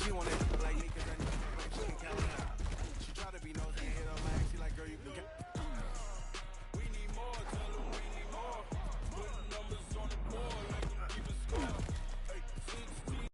She want it like me because I need like she can count it out. She try to be nosy and hit her line. She like, girl, you can get. We need more, tell them we need more. Putting numbers on the board like them keep a score. Hey, 16.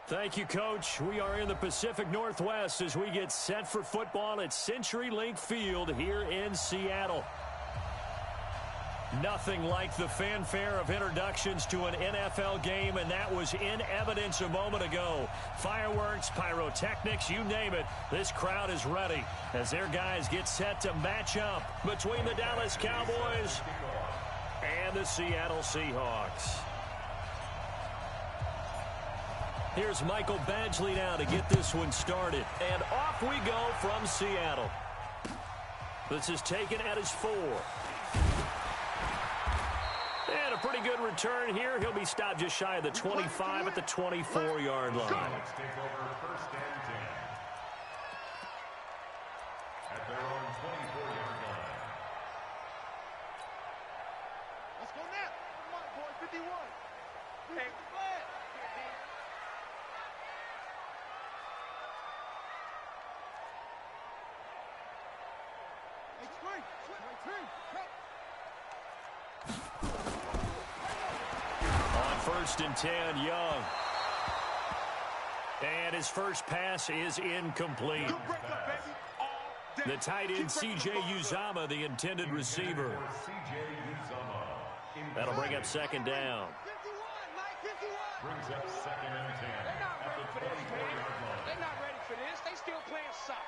Thank you, Coach. We are in the Pacific Northwest as we get set for football at CenturyLink Field here in Seattle. Nothing like the fanfare of introductions to an NFL game, and that was in evidence a moment ago. Fireworks, pyrotechnics, you name it. This crowd is ready as their guys get set to match up between the Dallas Cowboys and the Seattle Seahawks. Here's Michael Badgley now to get this one started. And off we go from Seattle. This is taken at his 4. And a pretty good return here. He'll be stopped just shy of the 25 at the 24-yard line. Let's take over first and 10. At their own 24-yard line. Let's go now. Come on, boy, 51. Hey. On first and 10, Young. And his first pass is incomplete. The tight end, C.J. Uzomah, the intended receiver. That'll bring up second down. Brings up second and 10. At the 24-yard line. They're not ready for this. They still playing soccer.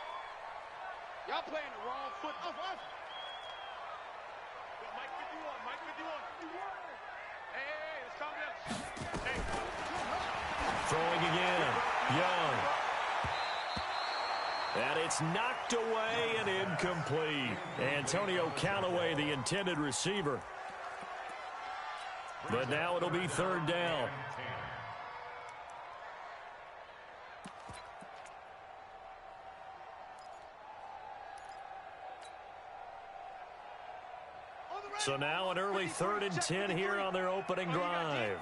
Y'all playing the wrong foot. Mike 51, Mike 51. Hey, let's calm down. Hey. Throwing again. Young. And it's knocked away and incomplete. Antonio Callaway, the intended receiver. But now it'll be third down. So now an early 3rd and 10 here on their opening drive.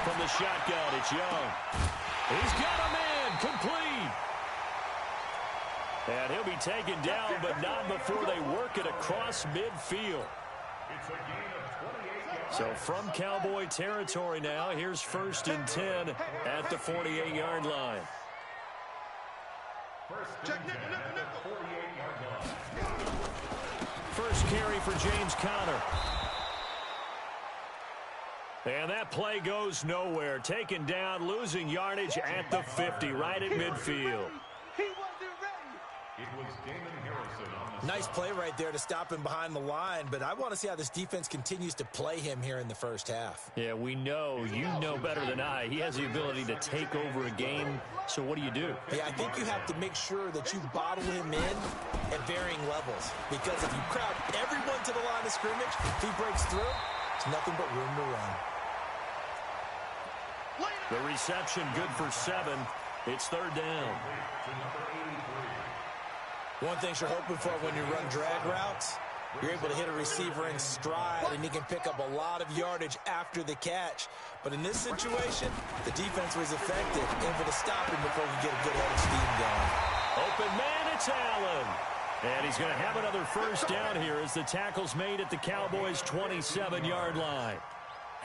From the shotgun, it's Young. He's got a man, complete. And he'll be taken down, but not before they work it across midfield. So from Cowboy territory now, here's 1st and 10 at the 48-yard line. First carry for James Conner. And that play goes nowhere. Taken down, losing yardage at the 50, right at midfield. Nice play right there to stop him behind the line, but I want to see how this defense continues to play him here in the first half. Yeah, we know. You know better than I. He has the ability to take over a game, so what do you do? Yeah, I think you have to make sure that you bottle him in at varying levels, because if you crowd everyone to the line of scrimmage, if he breaks through, there's nothing but room to run. The reception good for 7. It's 3rd down. One thing you're hoping for when you run drag routes, you're able to hit a receiver in stride, and he can pick up a lot of yardage after the catch. But in this situation, the defense was effective, able to stop him before he get a good head of steam going. Open man, it's Allen. And he's going to have another first down here as the tackle's made at the Cowboys' 27-yard line.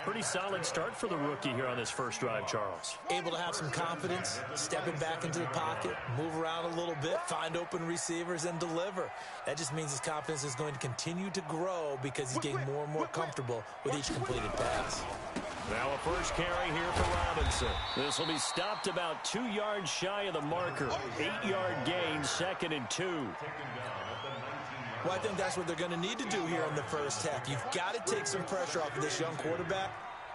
Pretty solid start for the rookie here on this first drive, Charles. Able to have some confidence, stepping back into the pocket, move around a little bit, find open receivers, and deliver. That just means his confidence is going to continue to grow because he's getting more and more comfortable with each completed pass. Now a first carry here for Robinson. This will be stopped about 2 yards shy of the marker. 8-yard gain, 2nd and 2. Well, I think that's what they're going to need to do here in the first half. You've got to take some pressure off of this young quarterback,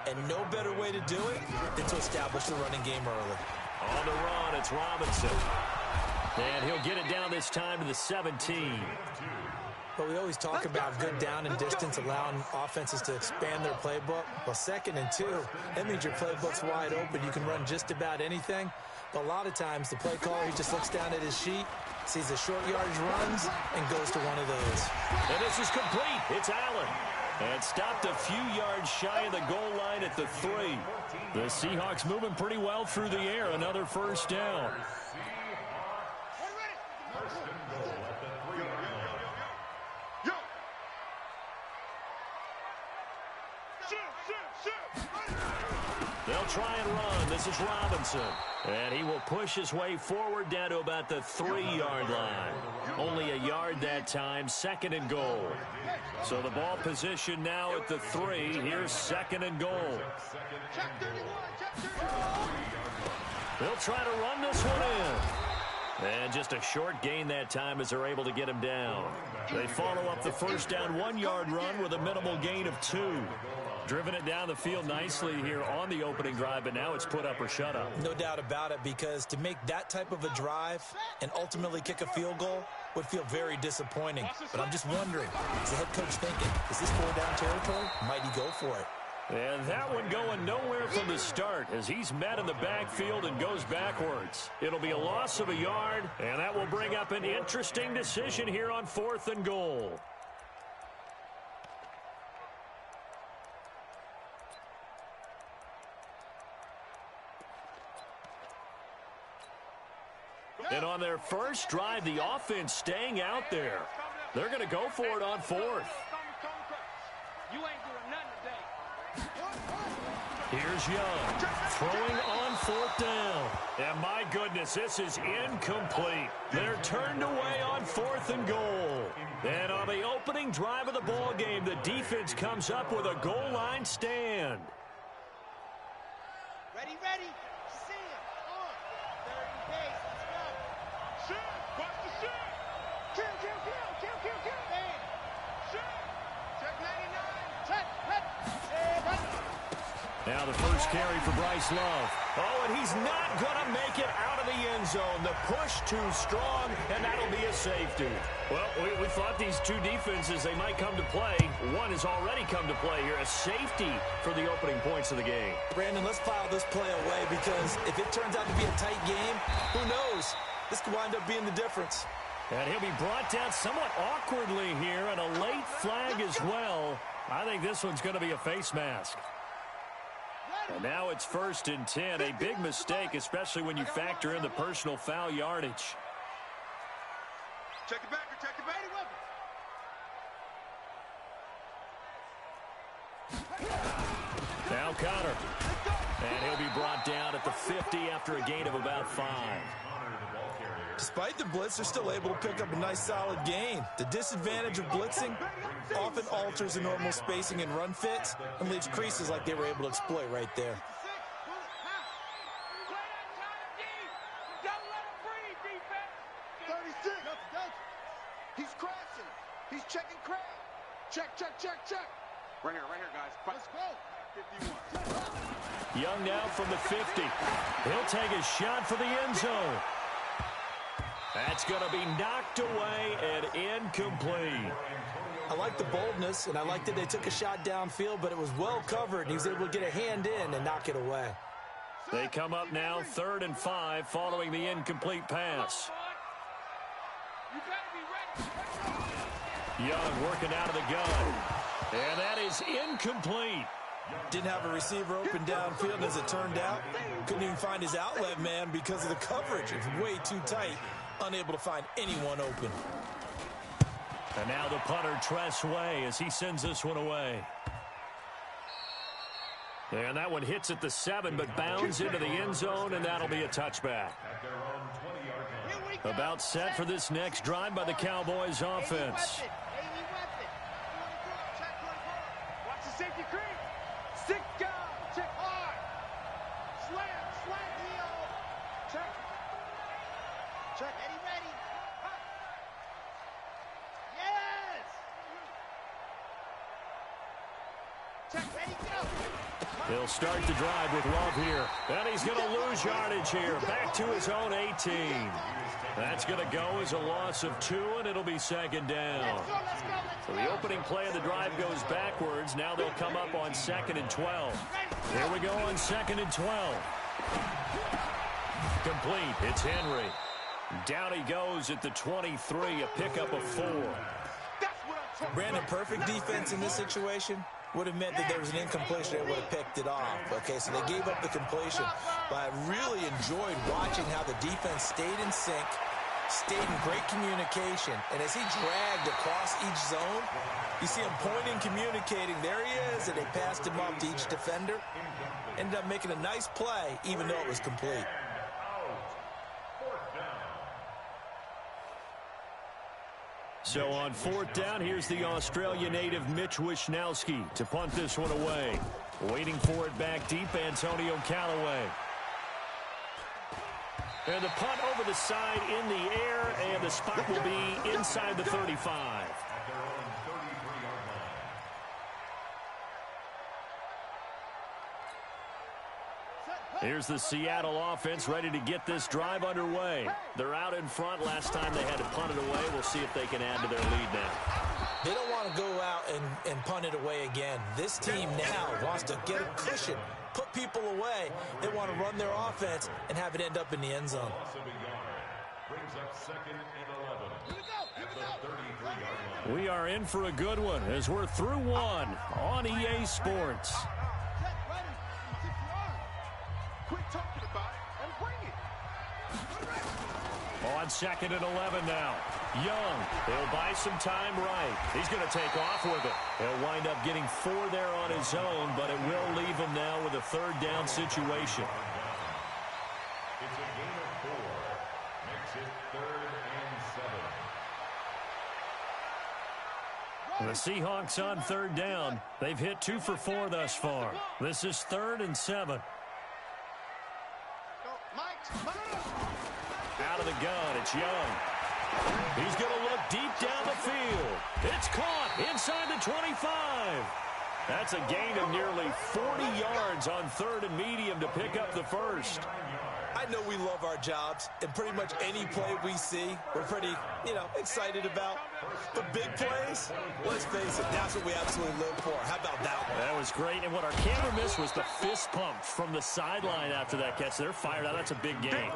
and no better way to do it than to establish the running game early. On the run, it's Robinson. And he'll get it down this time to the 17. But we always talk about good down and distance, allowing offenses to expand their playbook. Well, 2nd and 2, that means your playbook's wide open. You can run just about anything. But a lot of times, the play caller, he just looks down at his sheet, sees the short yardage runs, and goes to one of those. And this is complete. It's Allen. And stopped a few yards shy of the goal line at the 3. The Seahawks moving pretty well through the air. Another first down. They'll try and run. This is Robinson. And he will push his way forward down to about the 3-yard line. Only a yard that time, 2nd and goal. So the ball position now at the 3. Here's 2nd and goal. They'll try to run this one in. And just a short gain that time as they're able to get him down. They follow up the first down 1-yard run with a minimal gain of 2. Driven it down the field nicely here on the opening drive, but now it's put up or shut up. No doubt about it, because to make that type of a drive and ultimately kick a field goal would feel very disappointing. But I'm just wondering, is the head coach thinking, is this 4-down territory? Might he go for it? And that one going nowhere from the start as he's met in the backfield and goes backwards. It'll be a loss of a yard, and that will bring up an interesting decision here on 4th and goal. And on their first drive, the offense staying out there. They're going to go for it on 4th. You ain't doing nothing today. Here's Young throwing on 4th down. And my goodness, this is incomplete. They're turned away on 4th and goal. And on the opening drive of the ball game, the defense comes up with a goal line stand. Ready, ready. See him. On. 30 pace. Let's go. Shoot. Watch the shoot. Kill, kill, kill. Kill, kill, kill. Man. Shoot. Check 99. Check. Let. Now the first carry for Bryce Love. Oh, and he's not going to make it out of the end zone. The push too strong, and that'll be a safety. Well, we thought these two defenses, they might come to play. One has already come to play here. A safety for the opening points of the game. Brandon, let's file this play away because if it turns out to be a tight game, who knows? This could wind up being the difference. And he'll be brought down somewhat awkwardly here, and a late flag as well. I think this one's going to be a face mask. And now it's 1st and 10. A big mistake, especially when you factor in the personal foul yardage. Check it back, check it back. Now Connor. And he'll be brought down at the 50 after a gain of about 5. Despite the blitz, they're still able to pick up a nice solid gain. The disadvantage of blitzing often alters the normal spacing and run fits and leaves creases like they were able to exploit right there. He's crashing. He's checking crash. Check, check, check, check. Right here, guys. Let's go. 51. Young now from the 50. He'll take a shot for the end zone. That's going to be knocked away and incomplete. I like the boldness, and I like that they took a shot downfield, but it was well covered. He was able to get a hand in and knock it away. They come up now 3rd and 5 following the incomplete pass. Young working out of the gun. And that is incomplete. Didn't have a receiver open downfield, and as it turned out, couldn't even find his outlet man because of the coverage. It was way too tight, unable to find anyone open. And now the punter, Tress Way, as he sends this one away. And that one hits at the 7, but bounds into the end zone, and that'll be a touchback. About set for this next drive by the Cowboys offense. Watch the safety creep. Stick down. Check hard. Slam, Leo. Check. Check. Eddie ready. Yes. Check, ready, go. They'll start the drive with Love here. And he's going to lose yardage here. Back to his own 18. That's going to go as a loss of 2, and it'll be 2nd down. So the opening play of the drive goes backwards. Now they'll come up on 2nd and 12. Here we go on 2nd and 12. Complete. It's Henry. Down he goes at the 23, a pickup of 4. Brandon, perfect defense in this situation would have meant that there was an incompletion. They would have picked it off. Okay, so they gave up the completion. But I really enjoyed watching how the defense stayed in sync, stayed in great communication. And as he dragged across each zone, you see him pointing, communicating. There he is, and they passed him off to each defender. Ended up making a nice play, even though it was complete. So on 4th down, here's the Australia native Mitch Wishnowski to punt this one away. Waiting for it back deep, Antonio Callaway. And the punt over the side in the air, and the spot will be inside the 35. Here's the Seattle offense ready to get this drive underway. They're out in front. Last time they had to punt it away. We'll see if they can add to their lead now. They don't want to go out and punt it away again. This team now wants to get a cushion, put people away. They want to run their offense and have it end up in the end zone. We are in for a good one as we're through one on EA Sports. Quit talking about it and bring it. On 2nd and 11 now. Young, he'll buy some time right. He's going to take off with it. He'll wind up getting 4 there on his own, but it will leave him now with a 3rd down situation. It's a gain of 4. Makes it 3rd and 7. The Seahawks on 3rd down. They've hit 2 for 4 thus far. This is 3rd and 7. Out of the gun, it's Young. He's going to look deep down the field. It's caught inside the 25. That's a gain of nearly 40 yards on 3rd and medium to pick up the first. I know we love our jobs, and pretty much any play we see, we're pretty, excited about. But big plays, let's face it, that's what we absolutely live for. How about that one? That was great, and what our camera missed was the fist pump from the sideline after that catch. They're fired out. That's a big gain.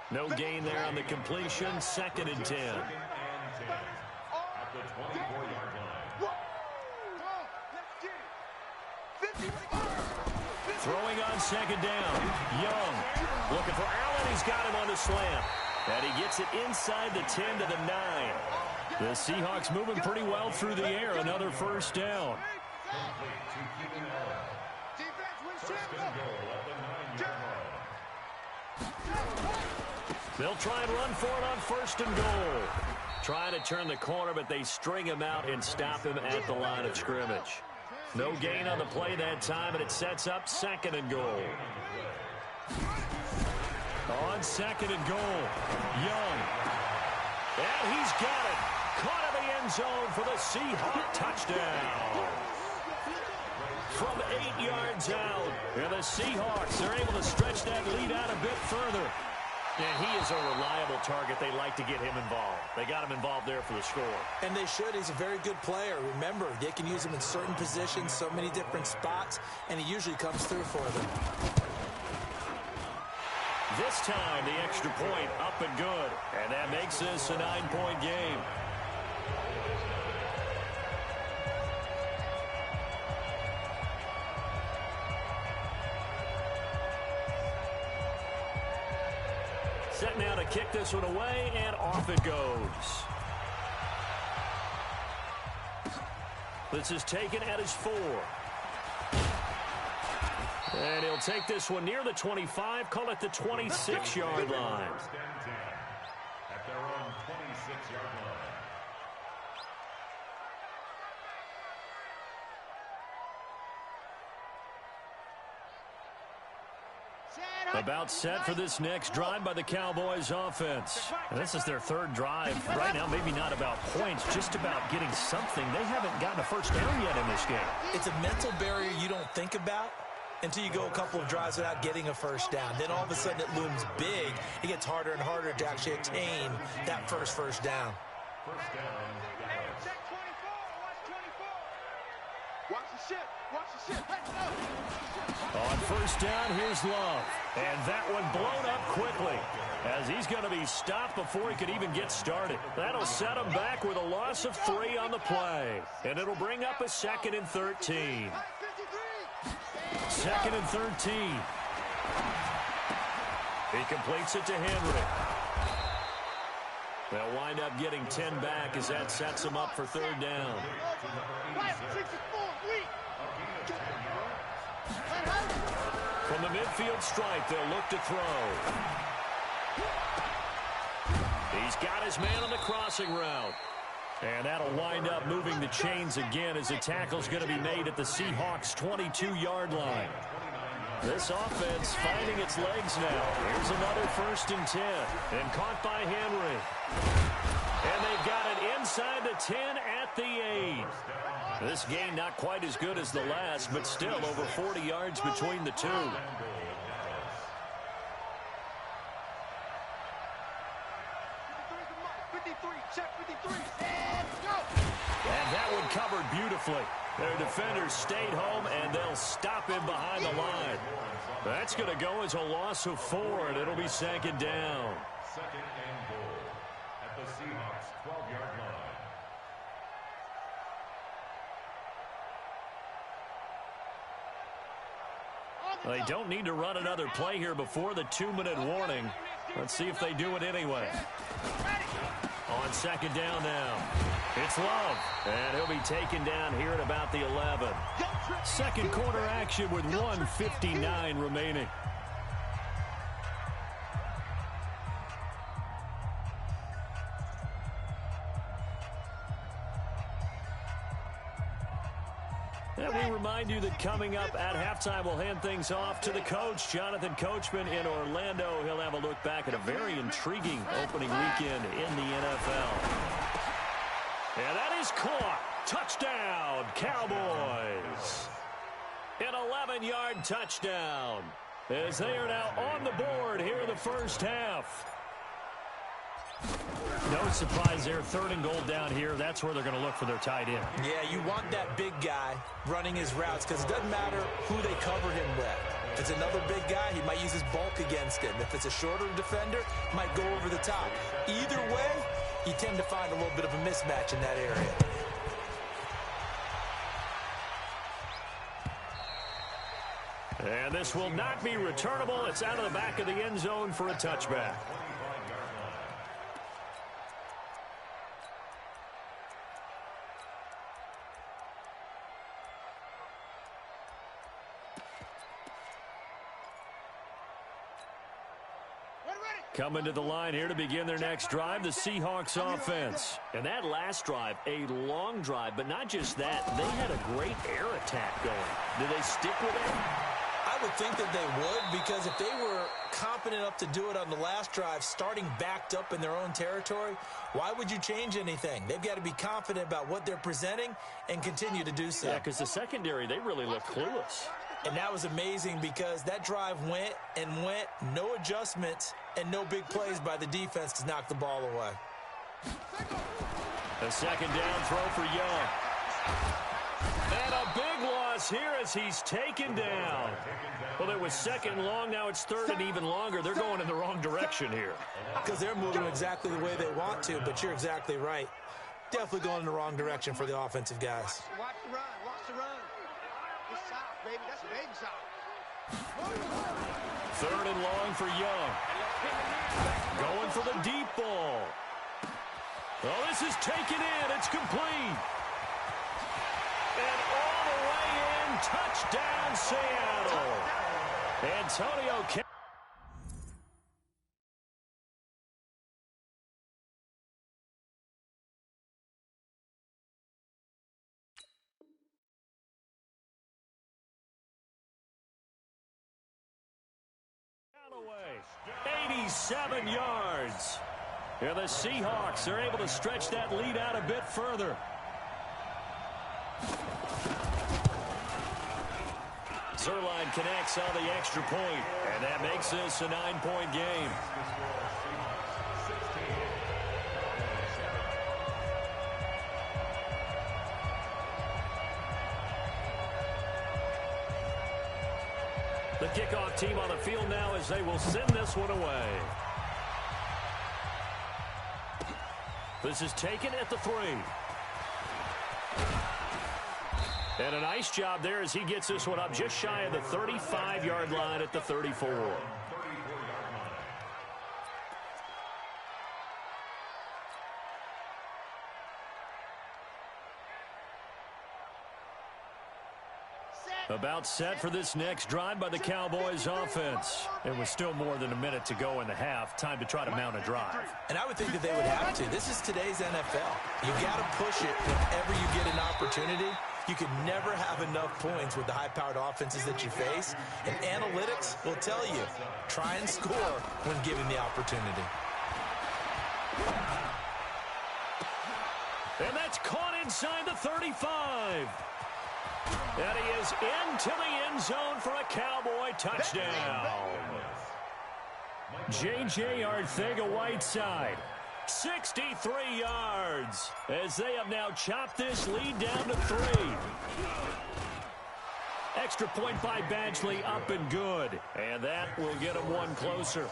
No gain there on the completion. 2nd and 10. At the 24-yard line. Throwing on 2nd down. Young looking for Allen. He's got him on the slant. And he gets it inside the 10 to the 9. The Seahawks moving pretty well through the air. Another first down. They'll try and run for it on 1st and goal. Trying to turn the corner, but they string him out and stop him at the line of scrimmage. No gain on the play that time, and it sets up 2nd and goal. On 2nd and goal, Young. And he's got it. Caught in the end zone for the Seahawks touchdown. From 8 yards out, and the Seahawks are able to stretch that lead out a bit further. And he is a reliable target. They like to get him involved. They got him involved there for the score. And they should. He's a very good player. Remember, they can use him in certain positions, so many different spots, and he usually comes through for them. This time, the extra point up and good. And that makes this a 9-point game. Set now to kick this one away, and off it goes. This is taken at his 4. And he'll take this one near the 25, call it the 26-yard line. At their own 26-yard line. About set for this next drive by the Cowboys offense. And this is their 3rd drive. Right now, maybe not about points, just about getting something. They haven't gotten a first down yet in this game. It's a mental barrier you don't think about until you go a couple of drives without getting a first down. Then all of a sudden it looms big. It gets harder and harder to actually attain that first down. First down. Check 24. Watch the ship. Watch the ship. Hey, no. On first down, here's Love. And that one blown up quickly as he's going to be stopped before he could even get started. That'll set him back with a loss of 3 on the play. And it'll bring up a 2nd and 13. 2nd and 13. He completes it to Henry. They'll wind up getting 10 back as that sets him up for 3rd down. From the midfield stripe, they'll look to throw. He's got his man on the crossing route. And that'll wind up moving the chains again as the tackle's going to be made at the Seahawks' 22-yard line. This offense finding its legs now. Here's another 1st and 10. And caught by Henry. And they've got it inside the 10 at the 8. This game not quite as good as the last, but still over 40 yards between the two. And that one covered beautifully. Their defenders stayed home, and they'll stop him behind the line. That's going to go as a loss of 4, and it'll be 2nd down. 2nd and goal at the Seahawks' 12-yard line. They don't need to run another play here before the 2-minute warning. Let's see if they do it anyway. On 2nd down now, it's Love, and he'll be taken down here at about the 11. 2nd quarter action with 1:59 remaining. And we remind you that coming up at halftime, we'll hand things off to the coach, Jonathan Coachman in Orlando. He'll have a look back at a very intriguing opening weekend in the NFL. And that is caught. Touchdown, Cowboys. An 11-yard touchdown as they are now on the board here in the first half. No surprise there, 3rd and goal down here. That's where they're going to look for their tight end. Yeah, you want that big guy running his routes because it doesn't matter who they cover him with. If it's another big guy, he might use his bulk against him. If it's a shorter defender, he might go over the top. Either way, you tend to find a little bit of a mismatch in that area. And this will not be returnable. It's out of the back of the end zone for a touchback. Coming to the line here to begin their next drive, the Seahawks offense. And that last drive, a long drive, but not just that. They had a great air attack going. Did they stick with it? I would think that they would, because if they were competent enough to do it on the last drive, starting backed up in their own territory, why would you change anything? They've got to be confident about what they're presenting and continue to do so. Yeah, because the secondary, they really look clueless. And that was amazing because that drive went and went, no adjustments, and no big plays by the defense to knock the ball away. A second down throw for Young. And a big loss here as he's taken down. Well, it was 2nd and long. Now it's 3rd and even longer. They're going in the wrong direction here. Because they're moving exactly the way they want to, but you're exactly right. Definitely going in the wrong direction for the offensive guys. Watch the run. Watch the run. It's south, baby. That's big south. 3rd and long for Young. Going for the deep ball. Well, this is taken in. It's complete. And all the way in. Touchdown, Seattle. Antonio K. Away. 87 yards. And the Seahawks are able to stretch that lead out a bit further. Zerline connects on the extra point, and that makes this a 9-point game. The kickoff team on the field now as they will send this one away. This is taken at the 3. And a nice job there as he gets this one up just shy of the 35-yard line at the 34. About set for this next drive by the Cowboys offense. And with still more than a minute to go in the half, time to try to mount a drive. And I would think that they would have to. This is today's NFL. You got to push it whenever you get an opportunity. You can never have enough points with the high-powered offenses that you face. And analytics will tell you, try and score when given the opportunity. And that's caught inside the 35. And he is into the end zone for a Cowboy touchdown. J.J. Arcega-Whiteside, 63 yards, as they have now chopped this lead down to 3. Extra point by Badgley, up and good. And that will get him one closer.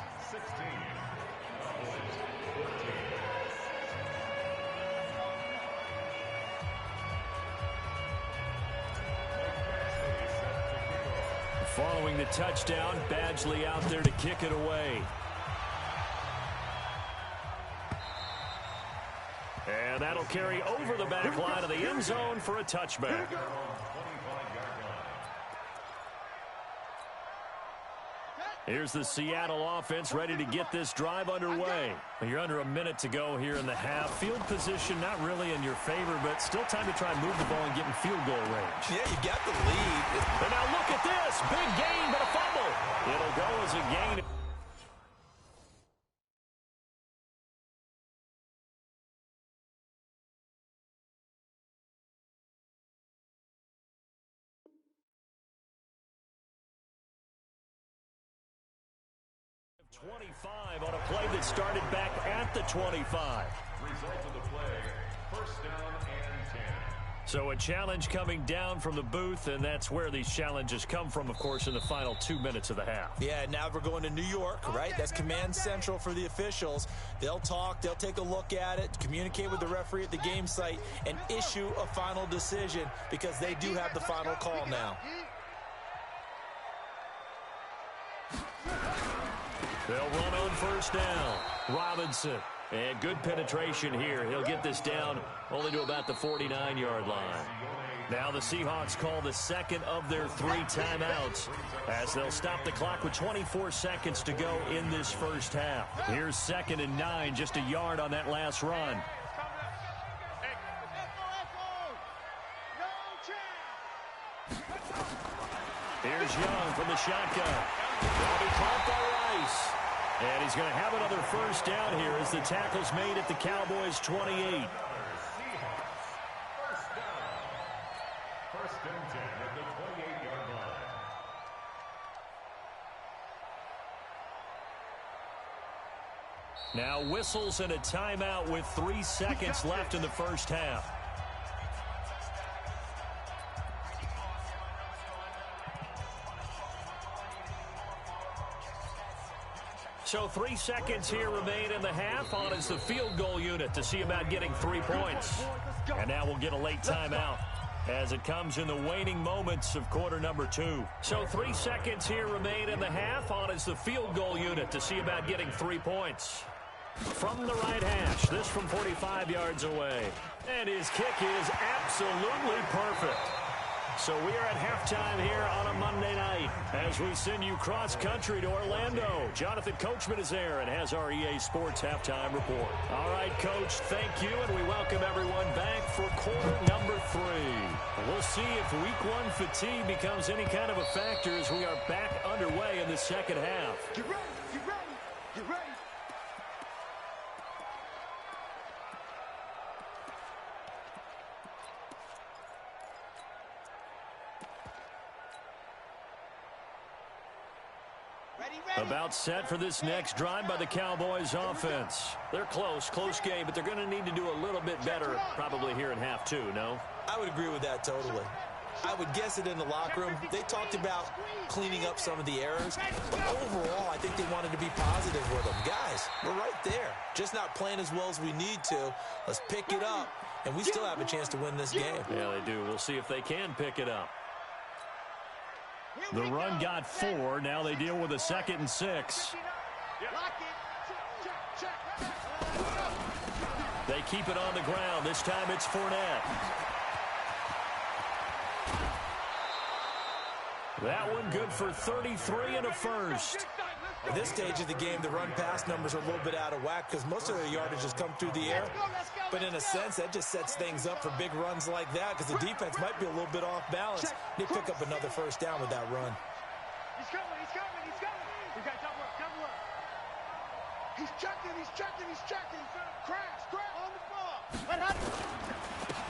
Following the touchdown, Badgley out there to kick it away. And that'll carry over the back line of the end zone for a touchback. Here's the Seattle offense ready to get this drive underway. You're under a minute to go here in the half. Field position not really in your favor, but still time to try and move the ball and get in field goal range. Yeah, you got the lead. And now look at this. Big gain, but a fumble. It'll go as a gain. 25 on a play that started back at the 25. Result of the play, first down and 10. So a challenge coming down from the booth, and that's where these challenges come from, of course, in the final 2 minutes of the half. Yeah, now we're going to New York, right? That's command central for the officials. They'll talk, they'll take a look at it, communicate with the referee at the game site, and issue a final decision because they do have the final call now. They'll run on first down. Robinson. And good penetration here. He'll get this down only to about the 49-yard line. Now the Seahawks call the second of their 3 timeouts as they'll stop the clock with 24 seconds to go in this first half. Here's 2nd and 9, just a yard on that last run. Here's Young from the shotgun. Will be caught by Rice. And he's going to have another first down here as the tackle's made at the Cowboys' 28. First and 10 at the 28-yard line. Now whistles and a timeout with 3 seconds left in the first half. So 3 seconds here remain in the half. On is the field goal unit to see about getting 3 points. And now we'll get a late timeout as it comes in the waning moments of quarter number 2. So 3 seconds here remain in the half. On is the field goal unit to see about getting 3 points. From the right hash, this from 45 yards away. And his kick is absolutely perfect. So we are at halftime here on a Monday night as we send you cross-country to Orlando. Jonathan Coachman is there and has our EA Sports halftime report. All right, Coach, thank you, and we welcome everyone back for quarter number 3. We'll see if Week 1 fatigue becomes any kind of a factor as we are back underway in the second half. Get ready, get ready, get ready. About set for this next drive by the Cowboys offense. They're close game, but they're going to need to do a little bit better probably here in half 2, no? I would agree with that totally. I would guess it in the locker room. They talked about cleaning up some of the errors, but overall, I think they wanted to be positive with them. Guys, we're right there. Just not playing as well as we need to. Let's pick it up, and we still have a chance to win this game. Yeah, they do. We'll see if they can pick it up. The run got 4. Now they deal with a 2nd and 6. They keep it on the ground. This time it's Fournette. That one good for 33 and a first. At this stage of the game, the run-pass numbers are a little bit out of whack because most of their yardage has come through the air. But in a sense, that just sets things up for big runs like that because the defense might be a little bit off balance. They pick up another first down with that run. He's coming, he's coming, he's coming. We got double up. He's checking. Crash on the ball. What happened?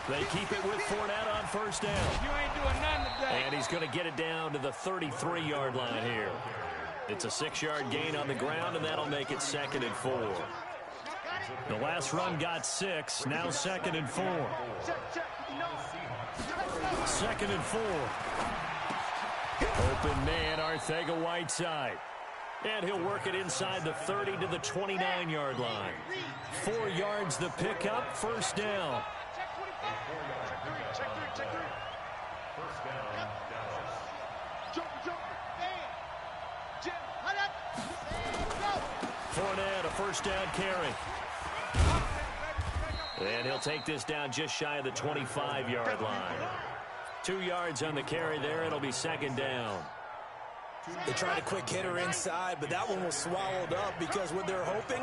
They keep it with Fournette on first down. You ain't doing nothing today. And he's going to get it down to the 33-yard line here. It's a 6-yard gain on the ground, and that'll make it 2nd and 4. The last run got 6. Now 2nd and 4. 2nd and 4. Open man, Arcega-Whiteside. And he'll work it inside the 30 to the 29-yard line. 4 yards the pickup, first down. Check 3. First down, Dallas. Jump. Jim, hut up. Fournette, a first down carry. And he'll take this down just shy of the 25-yard line. 2 yards on the carry there. It'll be 2nd down. They tried a quick hitter inside, but that one was swallowed up because what they're hoping,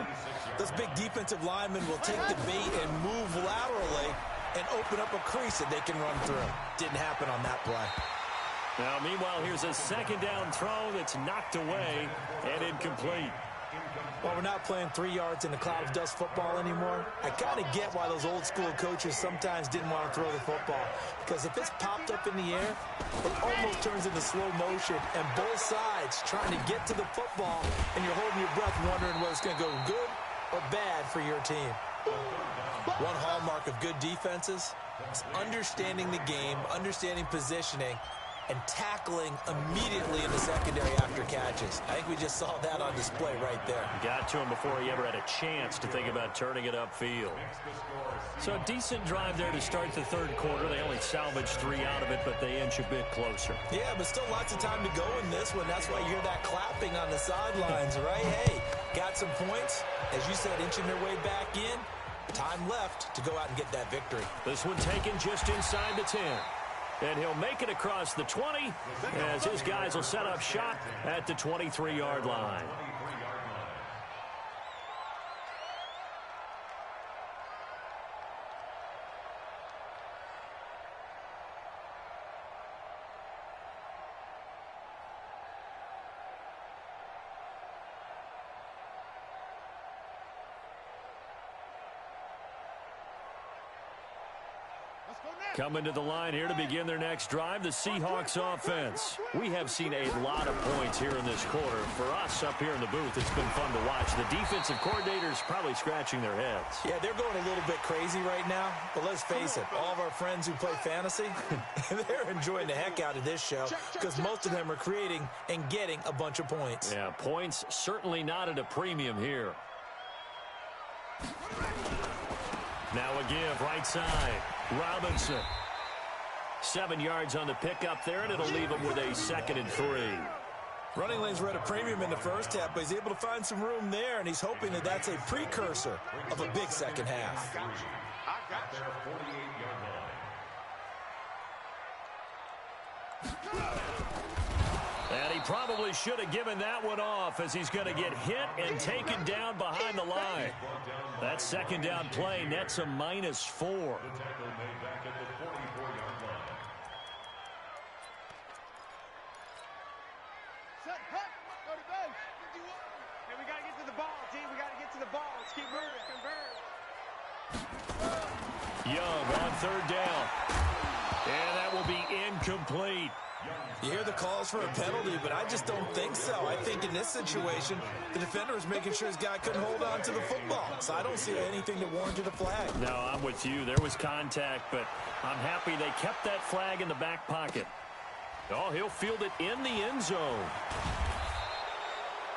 those big defensive linemen will take the bait and move laterally and open up a crease that they can run through. Didn't happen on that play. Now, meanwhile, here's a 2nd down throw that's knocked away and incomplete. While we're not playing 3 yards in the cloud of dust football anymore, I kind of get why those old school coaches sometimes didn't want to throw the football. Because if it's popped up in the air, it almost turns into slow motion, and both sides trying to get to the football, and you're holding your breath wondering whether it's going to go good or bad for your team. One hallmark of good defenses is understanding the game, understanding positioning, and tackling immediately in the secondary after catches. I think we just saw that on display right there. Got to him before he ever had a chance to think about turning it upfield. So a decent drive there to start the third quarter. They only salvaged 3 out of it, but they inch a bit closer. Yeah, but still lots of time to go in this one. That's why you hear that clapping on the sidelines, right? Hey, got some points. As you said, inching their way back in. Time left to go out and get that victory. This one taken just inside the 10. And he'll make it across the 20 as his guys will set up shop at the 23-yard line. Coming to the line here to begin their next drive, the Seahawks offense. We have seen a lot of points here in this quarter. For us up here in the booth, it's been fun to watch. The defensive coordinators probably scratching their heads. Yeah, they're going a little bit crazy right now. But let's face it, all of our friends who play fantasy, they're enjoying the heck out of this show because most of them are creating and getting a bunch of points. Yeah, points certainly not at a premium here. Now a give, right side. Robinson. 7 yards on the pickup there, and it'll leave him with a 2nd and 3. Running lanes were at a premium in the first half, but he's able to find some room there, and he's hoping that that's a precursor of a big second half. And he probably should have given that one off as he's going to get hit and taken down behind the line. That second down play nets a -4. Hey, we got to get to the ball, team. We got to get to the ball. Let's keep moving. Young on 3rd down. And that will be incomplete. You hear the calls for a penalty, but I just don't think so. I think in this situation, the defender was making sure his guy couldn't hold on to the football. So I don't see anything that warranted a flag. No, I'm with you. There was contact, but I'm happy they kept that flag in the back pocket. Oh, he'll field it in the end zone.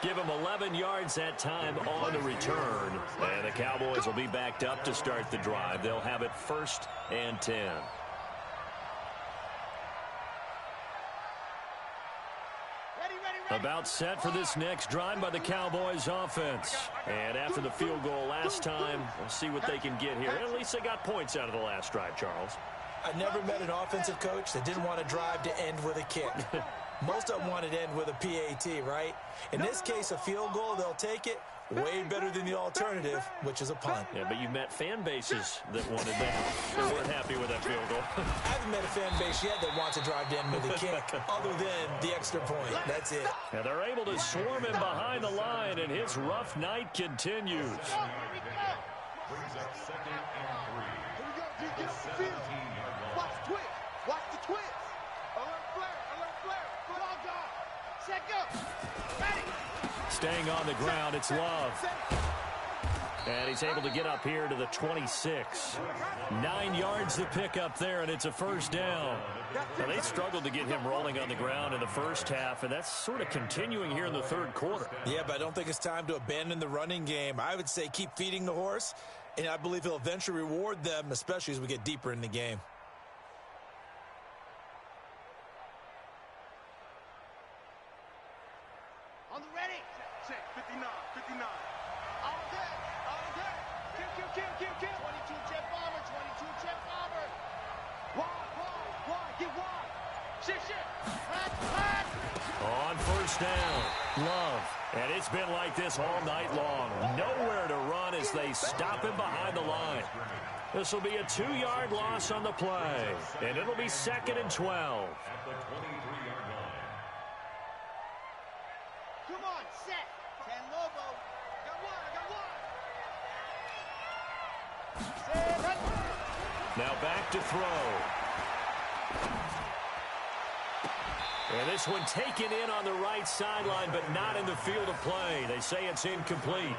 Give him 11 yards that time on the return. And the Cowboys will be backed up to start the drive. They'll have it 1st and 10. About set for this next drive by the Cowboys offense. And after the field goal last time, we'll see what they can get here. At least they got points out of the last drive, Charles. I never met an offensive coach that didn't want to drive to end with a kick. Most of them wanted to end with a PAT, right? In this case, a field goal, they'll take it. Way better than the alternative, which is a punt. Yeah, but you met fan bases that wanted that. They weren't happy with that field goal. I haven't met a fan base yet that wants to drive to end with a kick, other than the extra point. That's it. And they're able to swarm him behind the line, and his rough night continues. Brings up 2nd and 3. Here we go, G. Get off the field. Watch the twist. Watch the twist. Alert flare. Alert flare. Dog dog. Set go. Ready. Staying on the ground, it's Love. And he's able to get up here to the 26. 9 yards to pick up there, and it's a 1st down. Now, they struggled to get him rolling on the ground in the first half, and that's sort of continuing here in the third quarter. Yeah, but I don't think it's time to abandon the running game. I would say keep feeding the horse, and I believe he'll eventually reward them, especially as we get deeper in the game. On the ready. Check. 59. 59. All day. Kill. 22 jet bomber. 22 jet bomber. Wide. Get wide. Shit. Hot. On 1st down, Love. And it's been like this all night long. Nowhere to run as they stop him behind the line. This will be a 2-yard loss on the play. And it'll be 2nd and 12. At the 23-yard line. Come on, set. 10 Lobo. I got one. Now back to throw. And this one taken in on the right sideline, but not in the field of play. They say it's incomplete.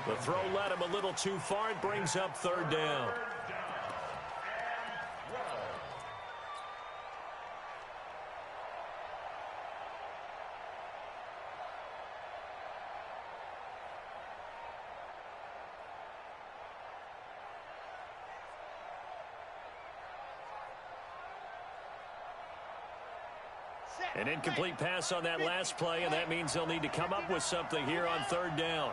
The throw led him a little too far. It brings up third down. An incomplete pass on that last play, and that means they'll need to come up with something here on third down.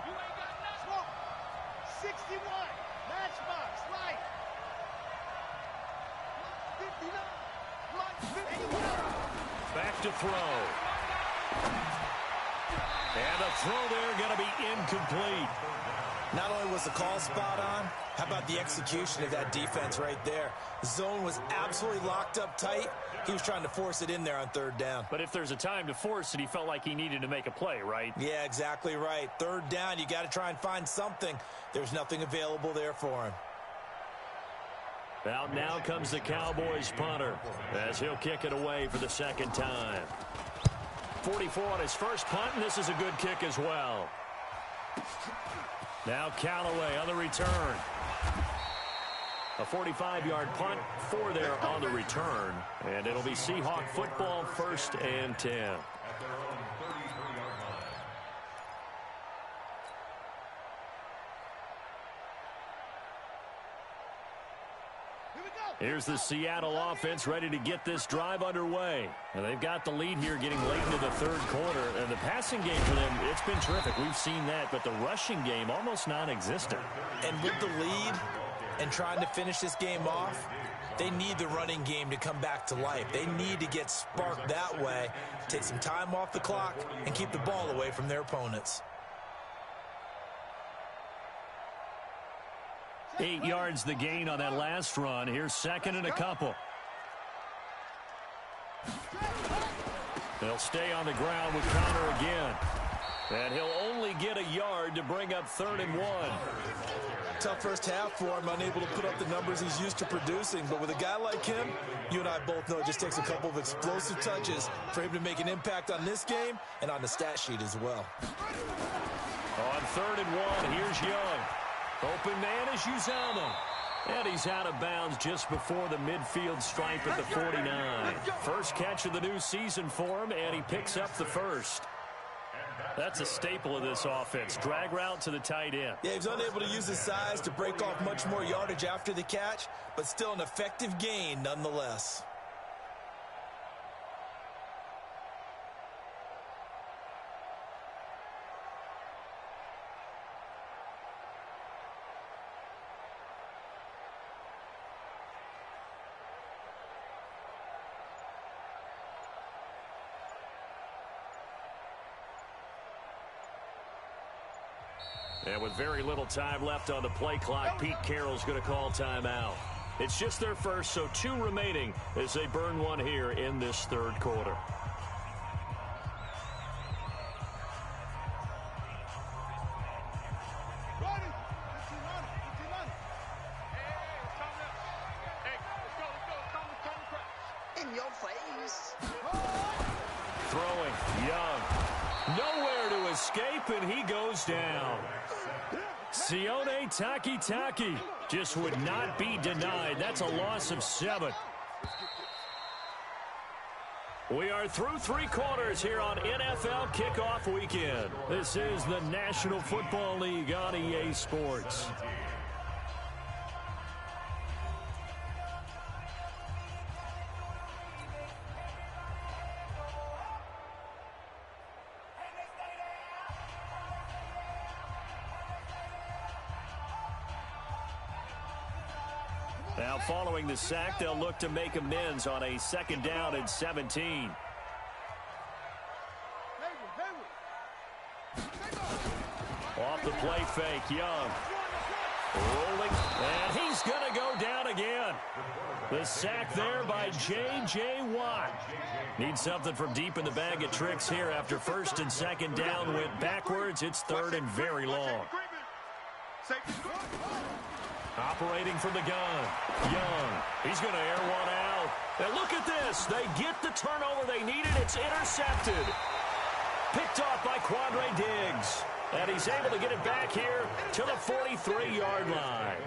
61. Matchbox. Right. 59. Back to throw. And the throw there going to be incomplete. Not only was the call spot on, how about the execution of that defense right there? The zone was absolutely locked up tight. He was trying to force it in there on third down. But if there's a time to force it, he felt like he needed to make a play, right? Yeah, exactly right. Third down, you got to try and find something. There's nothing available there for him. Out now comes the Cowboys punter as he'll kick it away for the second time. 44 on his first punt, and this is a good kick as well. Now Callaway on the return. A 45-yard punt, 4 there on the return. And it'll be Seahawk football, 1st and 10. Here's the Seattle offense ready to get this drive underway. And they've got the lead here getting late into the third quarter. And the passing game for them, it's been terrific. We've seen that. But the rushing game, almost non-existent. And with the lead and trying to finish this game off, they need the running game to come back to life. They need to get sparked that way, take some time off the clock, and keep the ball away from their opponents. 8 yards the gain on that last run. Here's second and a couple. They'll stay on the ground with Connor again. And he'll only get a yard to bring up 3rd and 1. Tough first half for him, unable to put up the numbers he's used to producing. But with a guy like him, you and I both know it just takes a couple of explosive touches for him to make an impact on this game and on the stat sheet as well. On 3rd and 1, here's Young. Open man is Uzama. And he's out of bounds just before the midfield stripe at the 49. First catch of the new season for him, and he picks up the first. That's a staple of this offense. Drag route to the tight end. Yeah, he's unable to use his size to break off much more yardage after the catch, but still an effective gain nonetheless. And with very little time left on the play clock, Pete Carroll's going to call timeout. It's just their first, so 2 remaining as they burn one here in this third quarter. In your face. Throwing, Young. Nowhere to escape, and he goes down. Sione Takitaki just would not be denied. That's a loss of 7. We are through 3 quarters here on NFL Kickoff Weekend. This is the National Football League on EA Sports. Now following the sack, they'll look to make amends on a 2nd down and 17. Off the play fake, Young. Rolling, and he's he's going to go down again. The sack there by J.J. Watt. Need something from deep in the bag of tricks here after first and second down went backwards. It's third and very long. Operating from the gun. Young. He's going to air one out. And look at this. They get the turnover they needed. It's intercepted. Picked off by Quandre Diggs. And he's able to get it back here to the 43-yard line.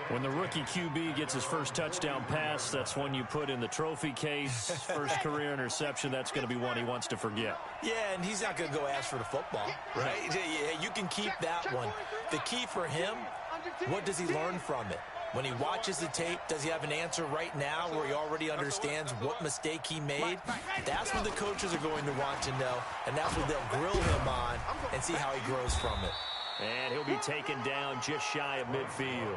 When the rookie QB gets his first touchdown pass, that's one you put in the trophy case. First career interception, that's going to be one he wants to forget. Yeah, and he's not going to go ask for the football, right? Yeah, you can keep that one. The key for him, what does he learn from it? When he watches the tape, does he have an answer right now where he already understands what mistake he made? That's what the coaches are going to want to know, and that's what they'll grill him on and see how he grows from it. And he'll be taken down just shy of midfield.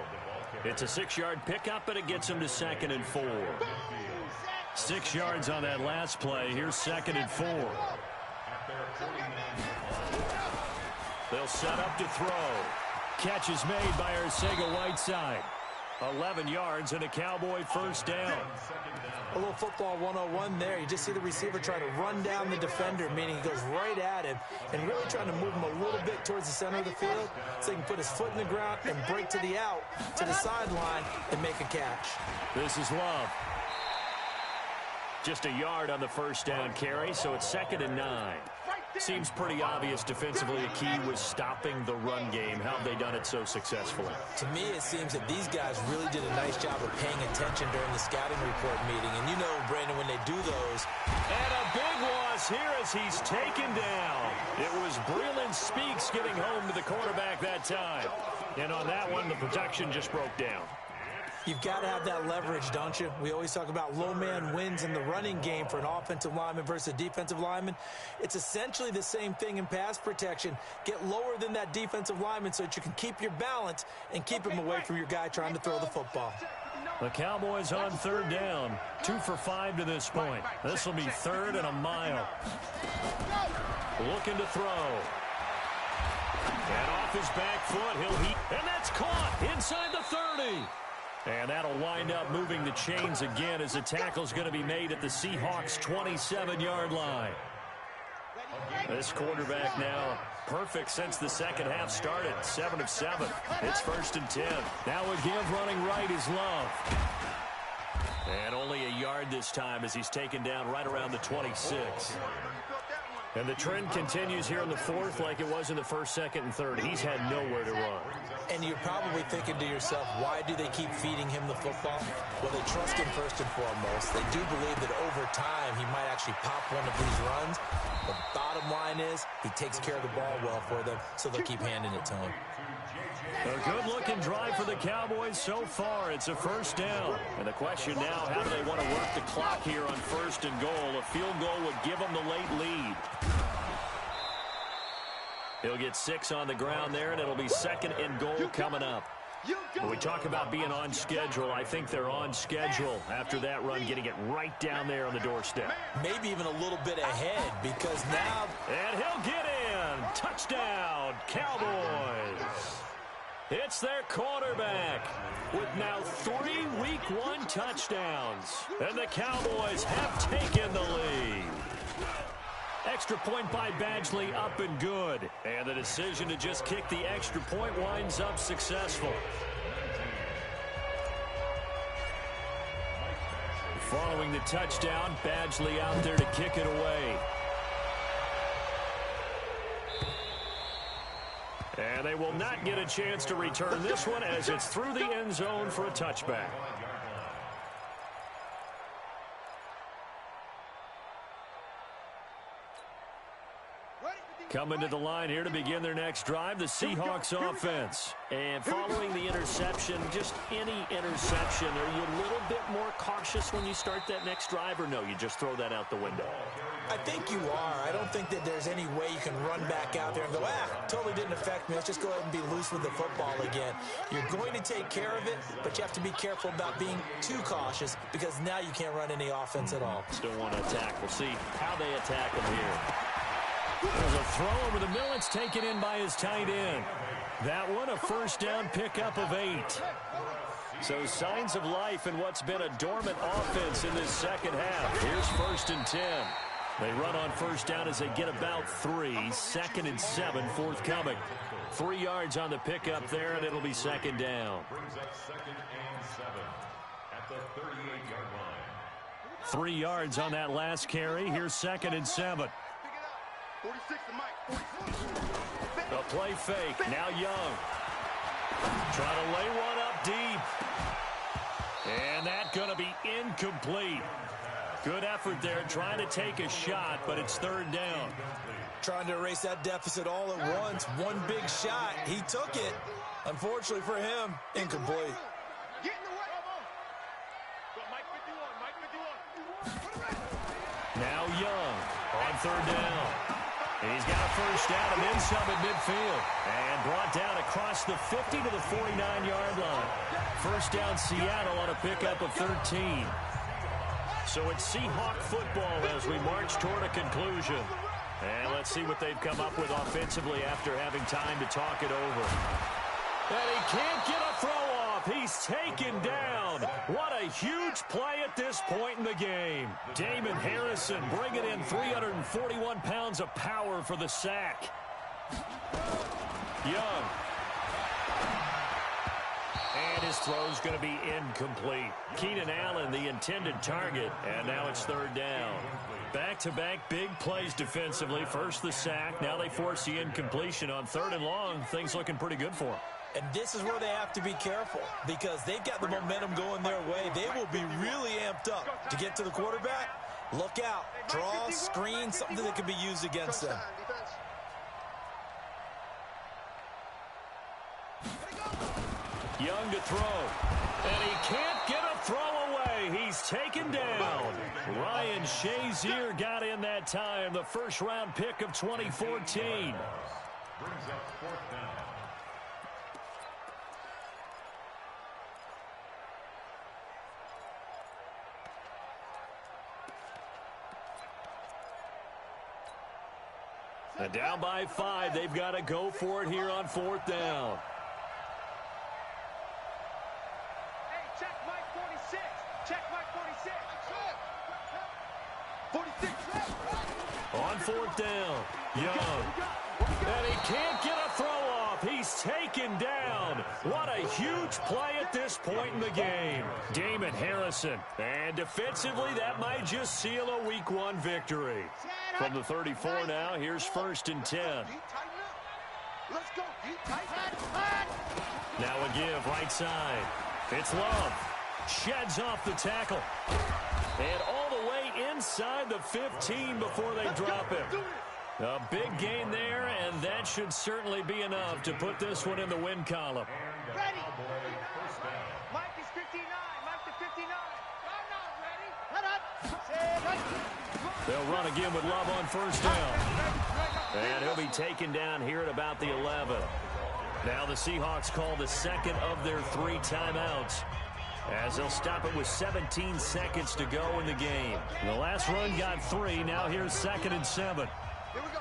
It's a 6-yard pickup, and it gets him to 2nd and 4. 6 yards on that last play. Here's 2nd and 4. They'll set up to throw. Catch is made by Arcega-Whiteside. 11 yards and a Cowboy first down. A little football 101 there. You just see the receiver trying to run down the defender, meaning he goes right at him and really trying to move him a little bit towards the center of the field so he can put his foot in the ground and break to the out, to the sideline, and make a catch. This is Love. Just a yard on the first down carry, so it's 2nd and 9. Seems pretty obvious defensively the key was stopping the run game. How have they done it so successfully? To me, it seems that these guys really did a nice job of paying attention during the scouting report meeting. And you know, Brandon, when they do those. And a big loss here as he's taken down. It was Breland Speaks getting home to the quarterback that time. And on that one, the protection just broke down. You've got to have that leverage, don't you? We always talk about low man wins in the running game for an offensive lineman versus a defensive lineman. It's essentially the same thing in pass protection. Get lower than that defensive lineman so that you can keep your balance and keep him away from your guy trying to throw the football. The Cowboys on 3rd down. 2 for 5 to this point. This will be 3rd and a mile. Looking to throw. And off his back foot, and that's caught inside the 30. And that'll wind up moving the chains again as the tackle's going to be made at the Seahawks' 27-yard line. This quarterback now perfect since the second half started. 7 of 7. It's 1st and 10. Now again running right is Love. And only a yard this time as he's taken down right around the 26. And the trend continues here in the 4th like it was in the 1st, 2nd, and 3rd. He's had nowhere to run. And you're probably thinking to yourself, why do they keep feeding him the football? Well, they trust him first and foremost. They do believe that over time he might actually pop one of these runs. The bottom line is he takes care of the ball well for them, so they'll keep handing it to him. A good-looking drive for the Cowboys so far. It's a 1st down. And the question now, how do they want to work the clock here on 1st and goal? A field goal would give them the late lead. He'll get 6 on the ground there, and it'll be 2nd and goal coming up. When we talk about being on schedule, I think they're on schedule after that run, getting it right down there on the doorstep. Maybe even a little bit ahead because now... And he'll get in. Touchdown, Cowboys. It's their quarterback with now 3 Week 1 touchdowns. And the Cowboys have taken the lead. Extra point by Badgley up and good. And the decision to just kick the extra point winds up successful. Following the touchdown, Badgley out there to kick it away. And they will not get a chance to return this one as it's through the end zone for a touchback. Coming to the line here to begin their next drive, the Seahawks offense. And following the interception, just any interception, are you a little bit more cautious when you start that next drive, or no, you just throw that out the window? I think you are. I don't think that there's any way you can run back out there and go, totally didn't affect me. Let's just go ahead and be loose with the football again. You're going to take care of it, but you have to be careful about being too cautious because now you can't run any offense at all. Still want to attack. We'll see how they attack him here. There's a throw over the middle. It's taken in by his tight end. That one, a 1st down pickup of 8. So signs of life in what's been a dormant offense in this second half. Here's 1st and 10. They run on first down as they get about 3. 2nd and 7 forthcoming. 3 yards on the pickup there, and it'll be 2nd down. Brings up 2nd and 7 at the 38-yard line. 3 yards on that last carry. Here's 2nd and 7. 46 to Mike. A play fake. Now Young. Trying to lay one up deep. And that's going to be incomplete. Good effort there, trying to take a shot, but it's 3rd down. Trying to erase that deficit all at once. One big shot. He took it. Unfortunately for him, incomplete. Get in the way. Go, Mike 51, Mike 51. Now Young on 3rd down. He's got a first down and then some at midfield. And brought down across the 50 to the 49-yard line. First down Seattle on a pickup of 13. So it's Seahawk football as we march toward a conclusion. And let's see what they've come up with offensively after having time to talk it over. And he can't get a throw off. He's taken down. What a huge play at this point in the game. Damon Harrison bringing in 341 pounds of power for the sack. Young. And his throw's going to be incomplete. Keenan Allen, the intended target, and now it's 3rd down. Back-to-back big plays defensively. First the sack, now they force the incompletion on 3rd and long. Things looking pretty good for them. And this is where they have to be careful because they've got the momentum going their way. They will be really amped up to get to the quarterback. Look out. Draw, screen, something that can be used against them. Young to throw. And he can't get a throw away. He's taken down. Ryan Shazier got in that time. The first-round pick of 2014. Brings up 4th down. And down by 5. They've got to go for it here on 4th down. Hey, check Mike 46. Check Mike 46. 46. On 4th down, Young. And he can't get a throw off. He's taken down. What a huge play at this point in the game. Damon Harrison. And defensively, that might just seal a Week 1 victory. From the 34 now, here's 1st and 10. Let's go. Now a give right side. It's Love. Sheds off the tackle. And all the way inside the 15 before they drop him. A big gain there, and that should certainly be enough to put this one in the win column. Ready. Mike is 59. Mike to 59. I'm not ready. They'll run again with Love on first down. And he'll be taken down here at about the 11. Now the Seahawks call the second of their 3 timeouts, as they'll stop it with 17 seconds to go in the game. The last run got 3. Now here's 2nd and 7. Here we go.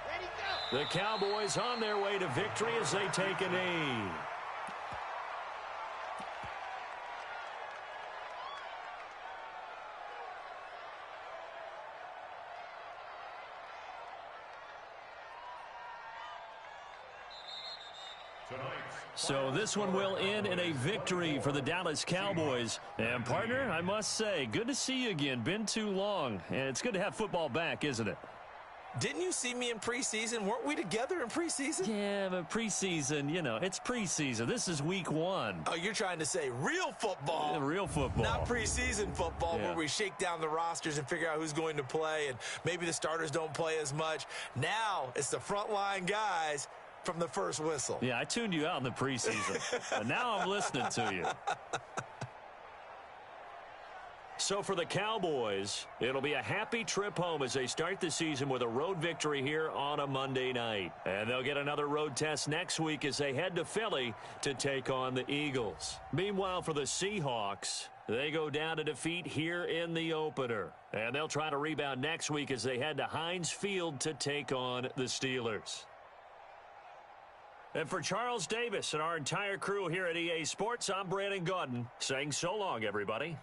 Ready, go. The Cowboys on their way to victory as they take a knee. So this one will end in a victory for the Dallas Cowboys. And, partner, I must say, good to see you again. Been too long. And it's good to have football back, isn't it? Didn't you see me in preseason? Weren't we together in preseason? Yeah, but preseason, you know, it's preseason. This is Week 1. Oh, you're trying to say real football. Real football. Not preseason football, Yeah. where we shake down the rosters and figure out who's going to play, and maybe the starters don't play as much. Now it's the frontline guys from the first whistle. Yeah, I tuned you out in the preseason. And now I'm listening to you. So for the Cowboys, it'll be a happy trip home as they start the season with a road victory here on a Monday night. And they'll get another road test next week as they head to Philly to take on the Eagles. Meanwhile, for the Seahawks, they go down to defeat here in the opener. And they'll try to rebound next week as they head to Heinz Field to take on the Steelers. And for Charles Davis and our entire crew here at EA Sports, I'm Brandon Gaudin saying so long, everybody.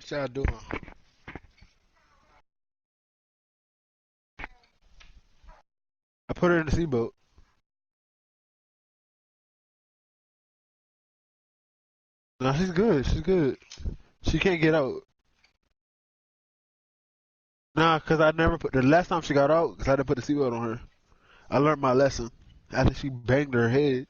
What y'all doing? I put her in the seatbelt. No, she's good. She's good. She can't get out. Nah, cause I never put the last time she got out, cause I didn't put the seatbelt on her. I learned my lesson after she banged her head.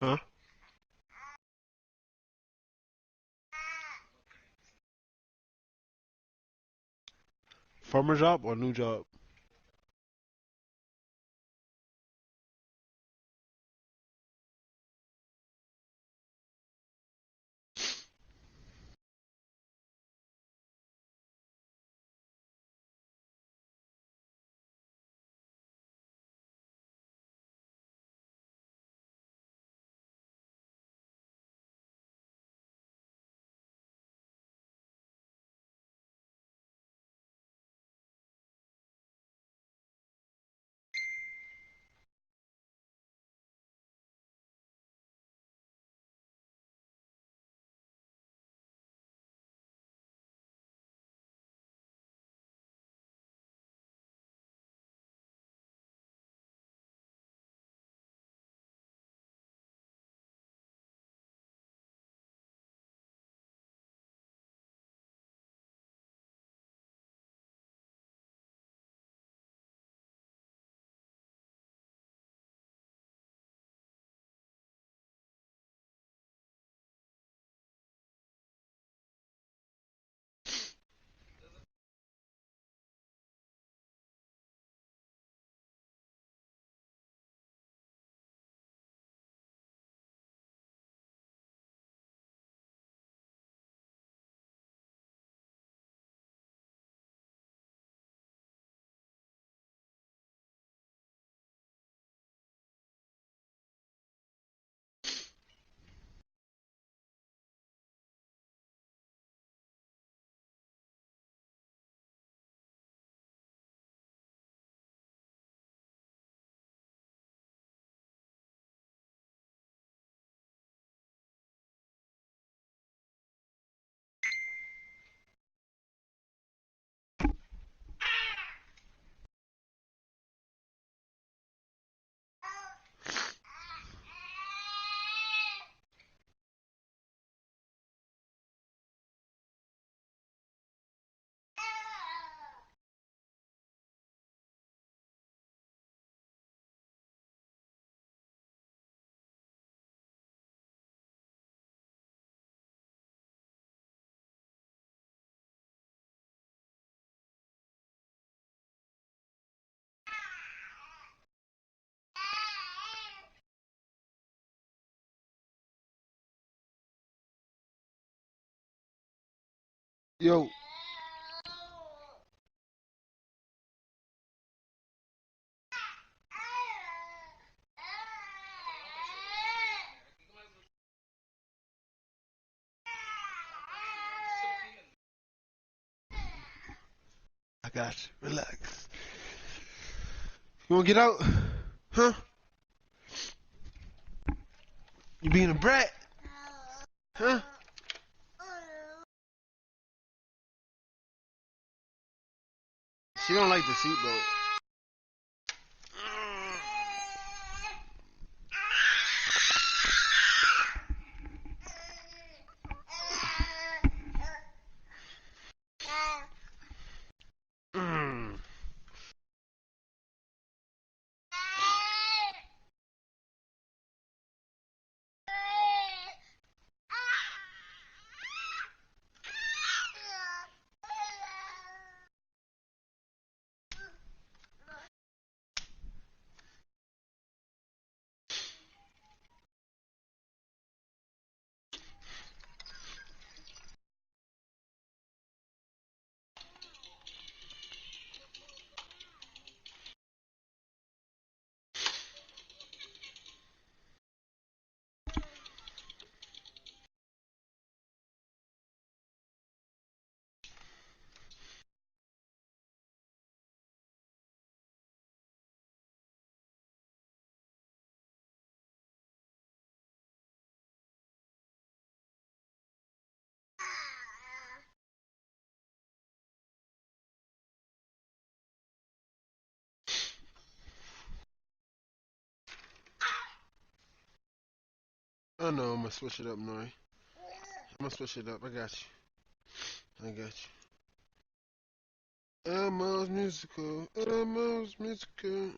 Huh? Former job or new job? Yo. I got you. Relax. You wanna get out? Huh? You being a brat? Huh? She don't like the seatbelt. I know I'm gonna switch it up, Nori. I'm gonna switch it up. I got you. I got you. Elmo's musical. Elmo's musical.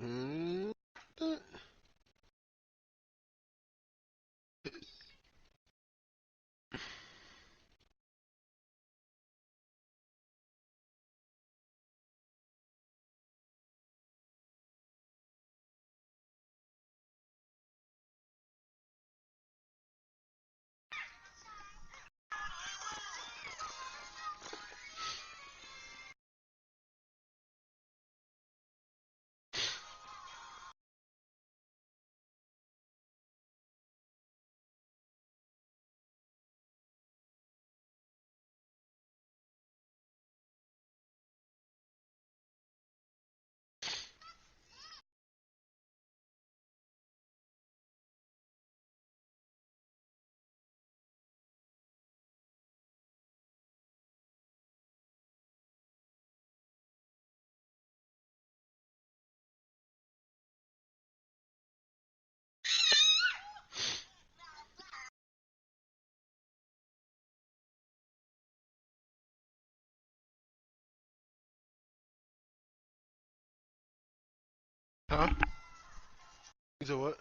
Huh? You said what?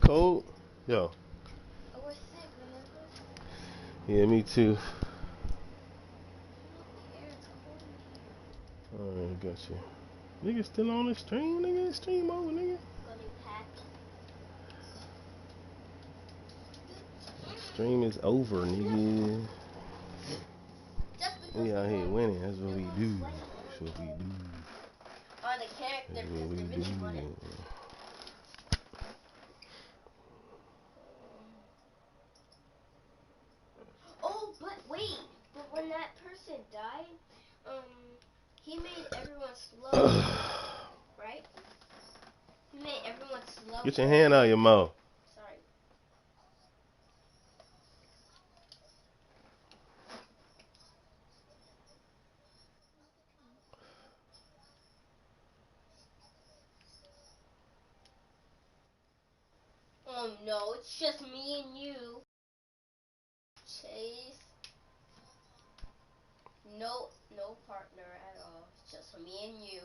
cold? Yo. I was sick, remember? Yeah, me too. Look, the air is cold in here. Alright, got you. Nigga still on the stream, nigga. Stream over, nigga. Let me pack. Stream is over, nigga. Just because We out here winning. That's what we do. That's what we do. on the character That's because what they we really do. want it. Oh, but wait. But when that person died, he made everyone slow. Right? He made everyone slow. Get your hand out of your mouth. Sorry. Oh no, it's just me and you. Chase. No partner at all. It's just me and you.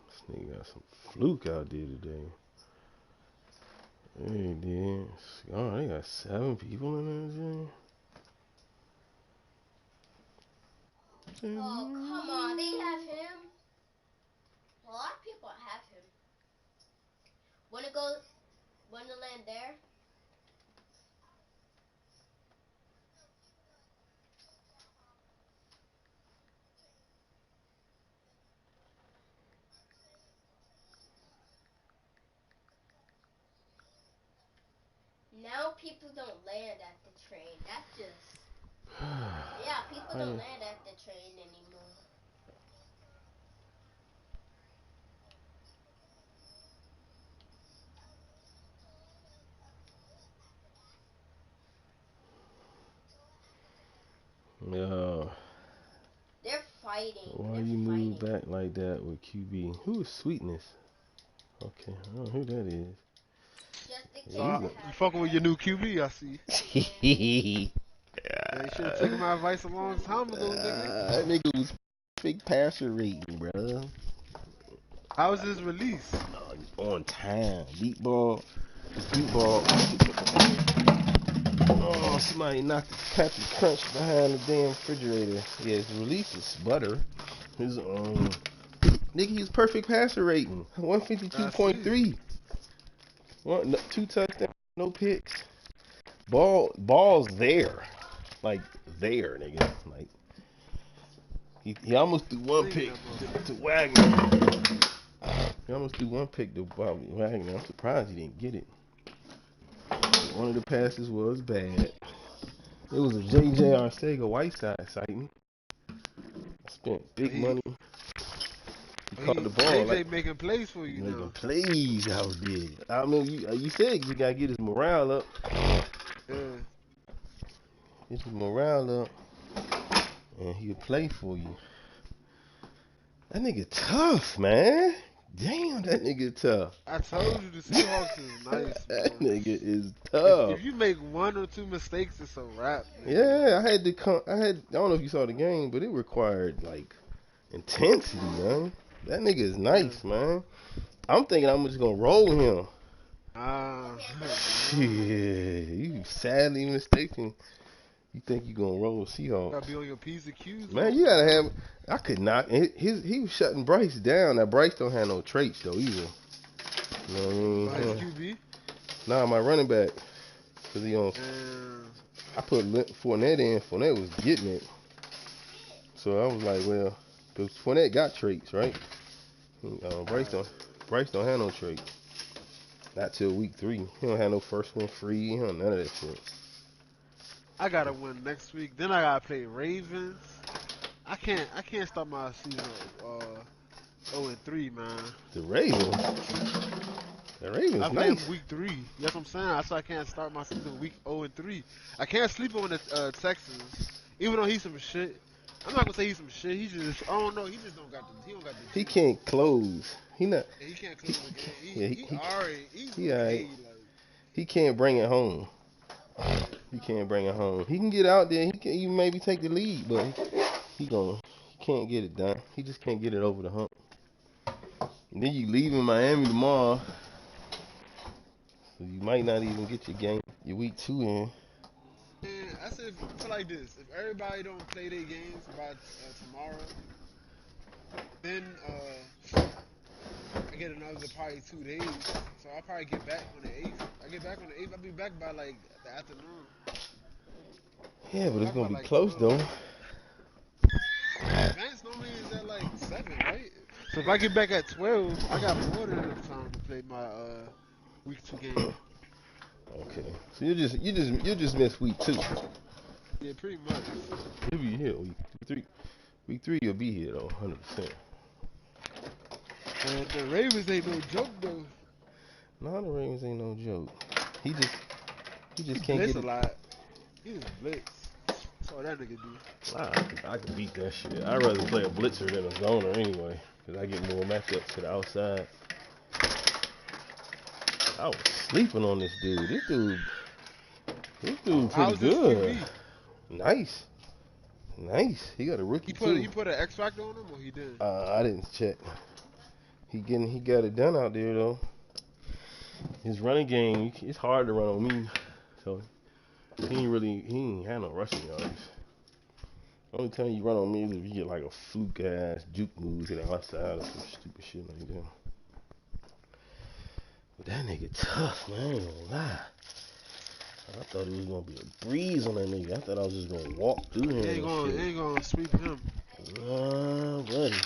This nigga got some fluke out there today. Hey, dude. Oh, they got 7 people in there. Oh, come on. They have him. A lot of people have him. Wanna land there? Now people don't land at the train. That's just... Yeah, people don't land at the train anymore. Yo. They're fighting. Why you move back like that with QB? Who is Sweetness? Okay, I don't know who that is. You fucking with your new QB, I see. Yeah, you should have taken my advice a long time ago, nigga. That nigga was big passer rating, bro. How was his release? On time. Deep ball. Oh, somebody knocked the Captain Crunch behind the damn refrigerator. Yeah, his release is butter. His nigga, he's perfect passer rating. 152.3. 2 touchdowns, no picks. Ball's there. Like there, nigga. Like he almost threw one pick to Wagner. He almost threw one pick to Wagner. I'm surprised he didn't get it. One of the passes was bad. It was a J.J. Arcega-Whiteside sighting. I spent big money. He caught the ball. J.J. making plays for you making now. plays out there. I mean, you said you gotta get his morale up. Yeah. Get his morale up, and he'll play for you. That nigga tough, man. Damn, that nigga tough. I told you the Seahawks is nice. That nigga is tough. If you make 1 or 2 mistakes, it's a wrap. Yeah, I don't know if you saw the game, but it required like intensity, man. That nigga is nice, man. I'm thinking I'm just gonna roll him. Shit, you sadly mistaken. You think you gonna roll Seahawks? Gotta be on your P's and Q's. Man, you gotta have. I could not. He was shutting Bryce down. Now Bryce don't have no traits though either. You know what I mean? Bryce QB? Nah, my running back. Cause he on. I put Fournette in. Fournette was getting it. So I was like, well, because Fournette got traits, right? Bryce don't have no traits. Not till week 3. He don't have no first one free. He don't none of that shit. I gotta win next week. Then I gotta play Ravens. I can't start my season 0-3, man. The Ravens I play nice. him week 3. That's what I'm saying. That's why I can't start my season week 0-3. I can't sleep on the Texans, even though he's some shit. I'm not gonna say he's some shit. He just, I don't know. He just don't got the. He can't close. He not. Yeah, he can't close the game. He he can't bring it home. He can't bring it home. He can get out there. He can even maybe take the lead, but he can't get it done. He just can't get it over the hump. And then you leaving Miami tomorrow. So you might not even get your week 2 in. And I said, feel like this: if everybody don't play their games by tomorrow, then I get another probably 2 days. So I'll probably get back on the 8th. I get back on the 8th. I'll be back by like the afternoon. Yeah, but it's Back gonna by, be like, close 12. though. Advance normally is at like 7, right? So if I get back at 12, I got more than enough time to play my week 2 game. Okay, so you just miss week 2. Yeah, pretty much. You'll be here week 3. Week 3 you'll be here though, 100%. And the Ravens ain't no joke though. No, the Ravens ain't no joke. He just can't blitz get a it. lot. He just blitz. That's all that nigga do. I can beat that shit. I'd rather play a blitzer than a zoner anyway, because I get more matchups to the outside. I was sleeping on this dude. This dude pretty good. Nice. He got a rookie too. He put an X factor on him or he didn't? I didn't check. He got it done out there though. His running game, it's hard to run on me. So he ain't had no rushing yards. The only time you run on me is if you get like a fluke ass juke move to the outside or some stupid shit like that. But that nigga tough, man. I ain't gonna lie. I thought it was gonna be a breeze on that nigga. I thought I was just gonna walk through him. Ain't gonna sweep him. Nah, buddy.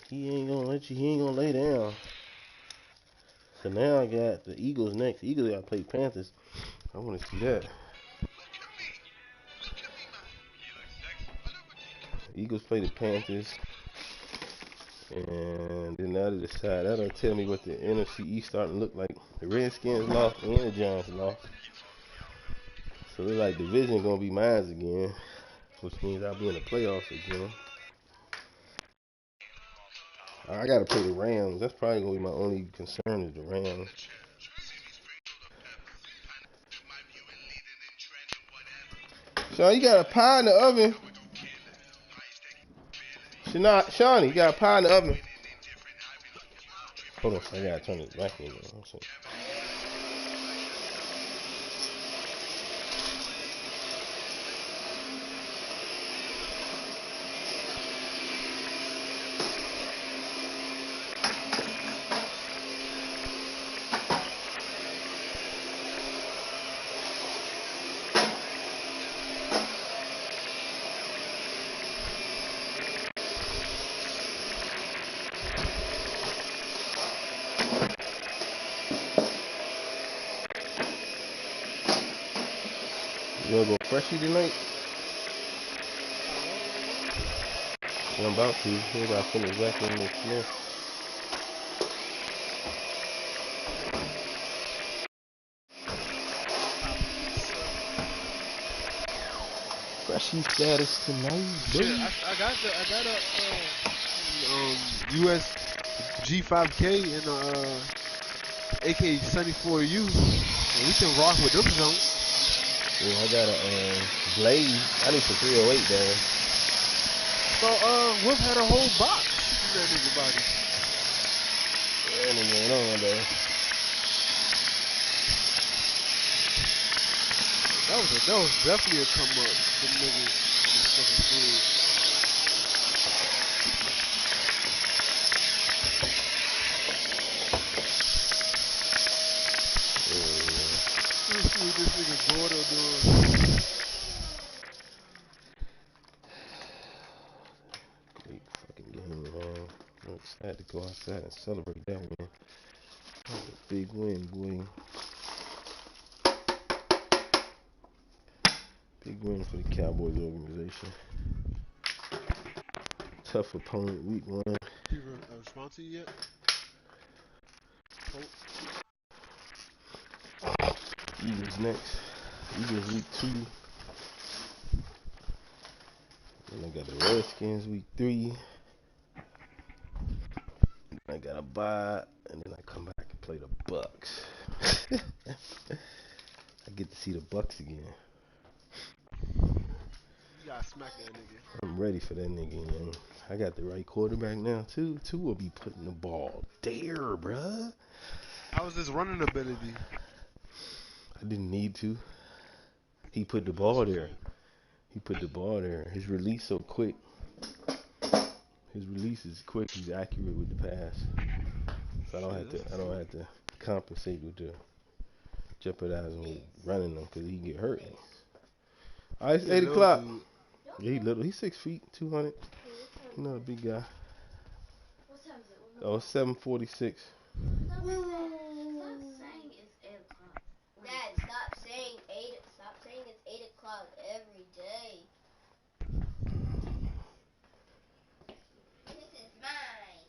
He ain't gonna lay down. So now I got the Eagles next. The Eagles gotta play Panthers. I wanna see that. Eagles play the Panthers. And then that'll decide. That'll tell me what the NFC East starting to look like. The Redskins lost and the Giants lost. So it's like division gonna be mine again, which means I'll be in the playoffs again. I gotta play the Rams. That's probably gonna be my only concern is the Rams. Sean, you got a pie in the oven. Shawnee, you got a pie in the oven. Hold on, I gotta turn this back in. You wanna go freshy tonight? Yeah, I'm about to. Maybe I'll finish back in this month. Freshy status tonight, baby. Yeah, I got a US G5K and AK-74U. And we can rock with them zones. Yeah, I got a Blaze. I need some 308 there. So Wolf had a whole box in that nigga body. Yeah, nigga ain't on there. That was definitely a come up for the niggas in this fucking food. Let's see what this nigga Gordo doing. Great fucking game, man. I'm excited to go outside and celebrate that win. That was a big win, boy. Big win for the Cowboys organization. Tough opponent, week 1. You respond to you yet? Eagles next. Eagles week 2. Then I got the Redskins week 3. Then I got a bye, and then I come back and play the Bucks. I get to see the Bucks again. You gotta smack that nigga. I'm ready for that nigga, man. I got the right quarterback now, too. Two will be putting the ball there, bruh. How was his running ability? I didn't need to. He put the ball there. He put the ball there. His release so quick. His release is quick. He's accurate with the pass. So I don't have to compensate with the jeopardizing with running them because he get hurt. All right, it's 8 o'clock. Yeah, he little. He's 6 feet, 200. He's not a big guy. What time is it? Oh, it's 7:46. Stop saying it's 8 o'clock. Dad, stop saying 8. Stop saying it's 8 o'clock every day. This is mine.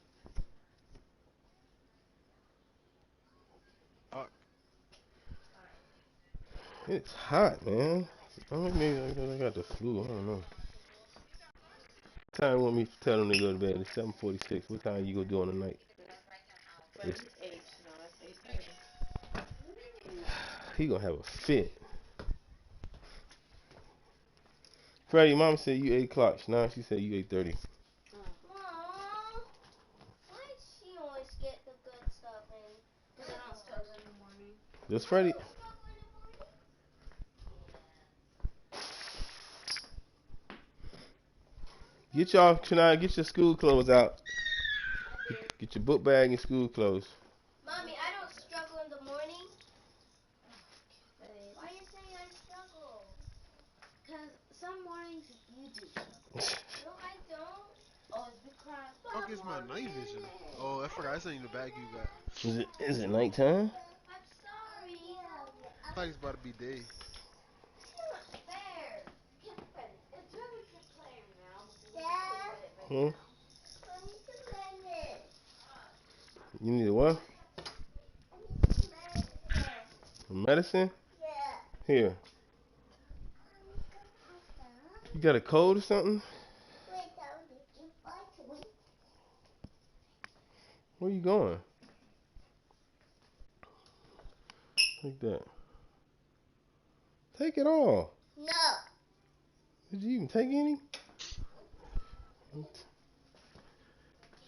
It's hot, man. I don't know, maybe I got the flu. I don't know. What time you want me to tell them to go to bed? It's 7:46. What time you gonna do on the night? It's 8. No, it's 8:30. He gonna have a fit. Freddie, mom said you 8 o'clock. Now she said you 8:30. Aww. Why does she always get the good stuff in? Because I don't struggle in the morning. Just Freddie. Get y'all, Shania, get your school clothes out. Get your book bag and school clothes. Mommy, I don't struggle in the morning. Why are you saying I struggle? Because some mornings you do struggle. No, I don't. Oh, it's because... Fuck is my night vision? Oh, I forgot. I sent you the bag you got. Is it nighttime? I'm sorry. I thought it's about to be day. It's not fair. It's really good player now. Hmm? You need a what? A medicine? Yeah. Here. You got a cold or something? Where you going? Like that. Take it all. No. Did you even take any? Put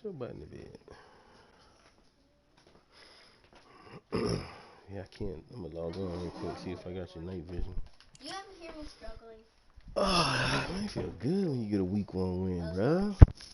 your butt in the bed. Yeah, I can't. I'm gonna log on real quick, see if I got your night vision. Do you ever hear me struggling? Oh, man, it feel good when you get a week 1 win, bro.